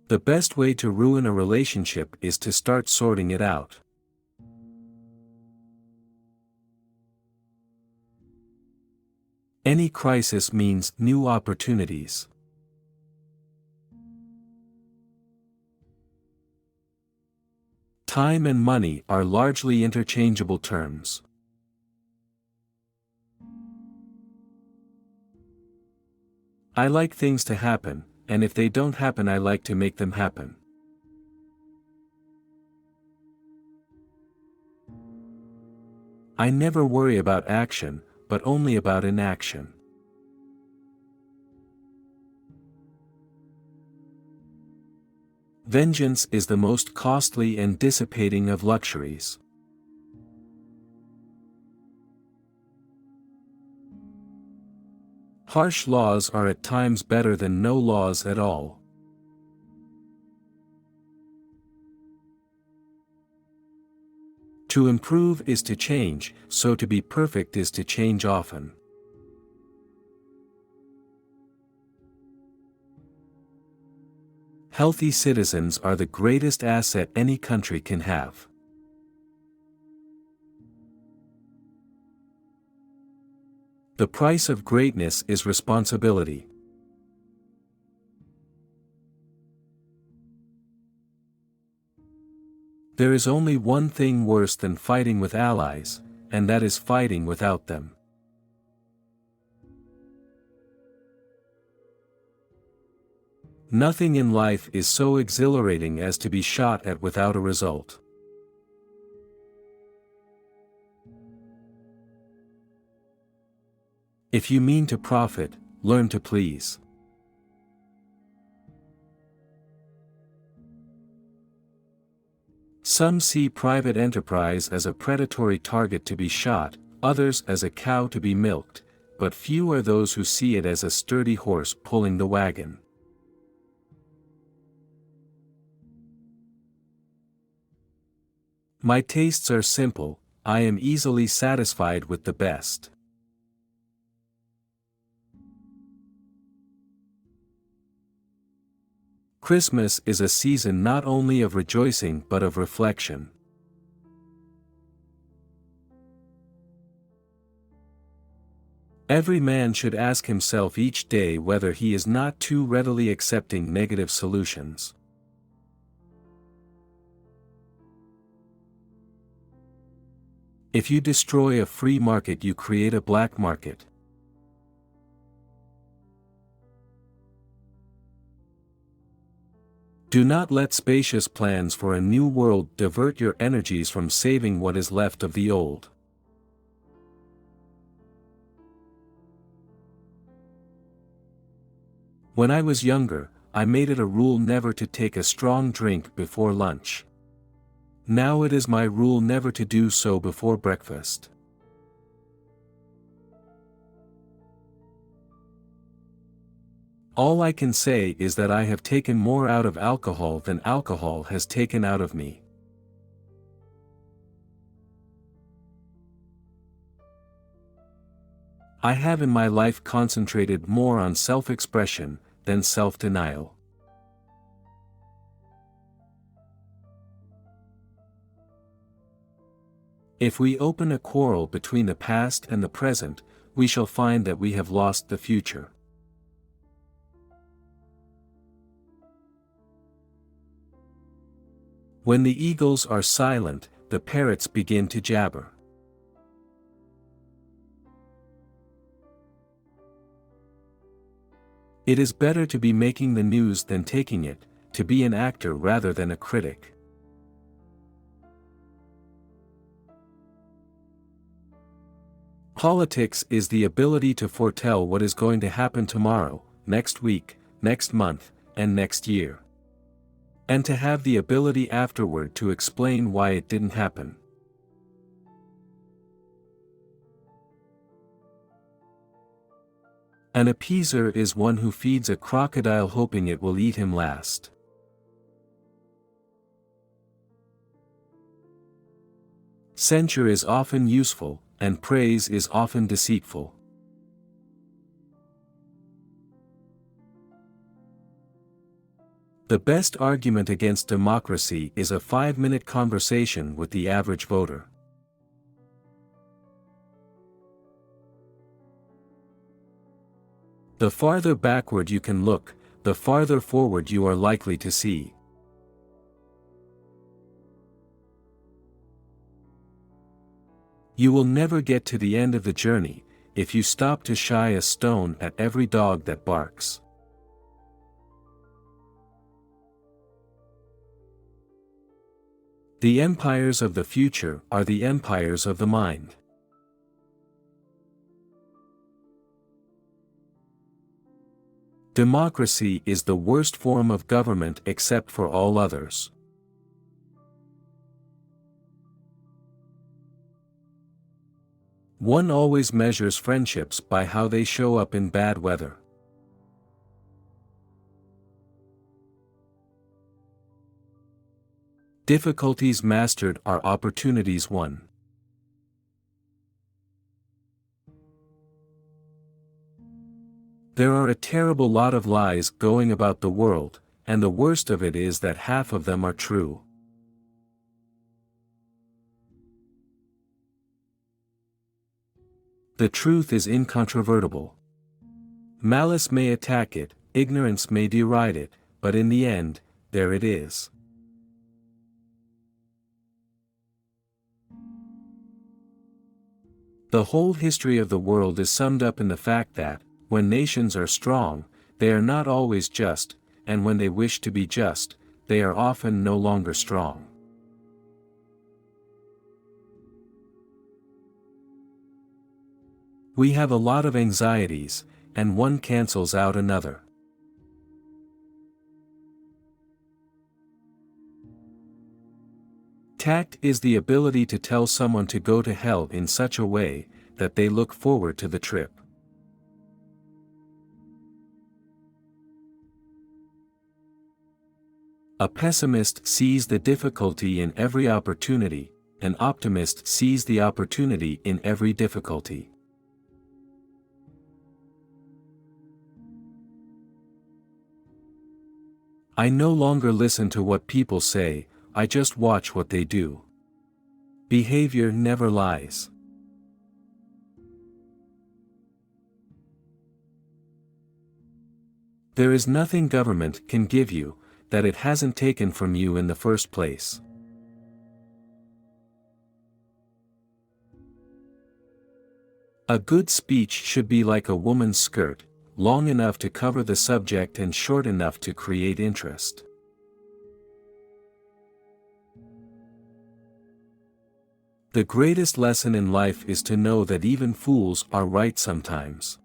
The best way to ruin a relationship is to start sorting it out. Any crisis means new opportunities. Time and money are largely interchangeable terms. I like things to happen, and if they don't happen, I like to make them happen. I never worry about action, but only about inaction. Vengeance is the most costly and dissipating of luxuries. Harsh laws are at times better than no laws at all. To improve is to change, so to be perfect is to change often. Healthy citizens are the greatest asset any country can have. The price of greatness is responsibility. There is only one thing worse than fighting with allies, and that is fighting without them. Nothing in life is so exhilarating as to be shot at without a result. If you mean to profit, learn to please. Some see private enterprise as a predatory target to be shot, others as a cow to be milked, but few are those who see it as a sturdy horse pulling the wagon. My tastes are simple, I am easily satisfied with the best. Christmas is a season not only of rejoicing but of reflection. Every man should ask himself each day whether he is not too readily accepting negative solutions. If you destroy a free market, you create a black market. Do not let spacious plans for a new world divert your energies from saving what is left of the old. When I was younger, I made it a rule never to take a strong drink before lunch. Now it is my rule never to do so before breakfast. All I can say is that I have taken more out of alcohol than alcohol has taken out of me. I have in my life concentrated more on self-expression than self-denial. If we open a quarrel between the past and the present, we shall find that we have lost the future. When the eagles are silent, the parrots begin to jabber. It is better to be making the news than taking it, to be an actor rather than a critic. Politics is the ability to foretell what is going to happen tomorrow, next week, next month, and next year. And to have the ability afterward to explain why it didn't happen. An appeaser is one who feeds a crocodile hoping it will eat him last. Censure is often useful, and praise is often deceitful. The best argument against democracy is a 5-minute conversation with the average voter. The farther backward you can look, the farther forward you are likely to see. You will never get to the end of the journey if you stop to shy a stone at every dog that barks. The empires of the future are the empires of the mind. Democracy is the worst form of government except for all others. One always measures friendships by how they show up in bad weather. Difficulties mastered are opportunities won. There are a terrible lot of lies going about the world, and the worst of it is that half of them are true. The truth is incontrovertible. Malice may attack it, ignorance may deride it, but in the end, there it is. The whole history of the world is summed up in the fact that, when nations are strong, they are not always just, and when they wish to be just, they are often no longer strong. We have a lot of anxieties, and one cancels out another. Tact is the ability to tell someone to go to hell in such a way that they look forward to the trip. A pessimist sees the difficulty in every opportunity, an optimist sees the opportunity in every difficulty. I no longer listen to what people say, I just watch what they do. Behavior never lies. There is nothing government can give you that it hasn't taken from you in the first place. A good speech should be like a woman's skirt, long enough to cover the subject and short enough to create interest. The greatest lesson in life is to know that even fools are right sometimes.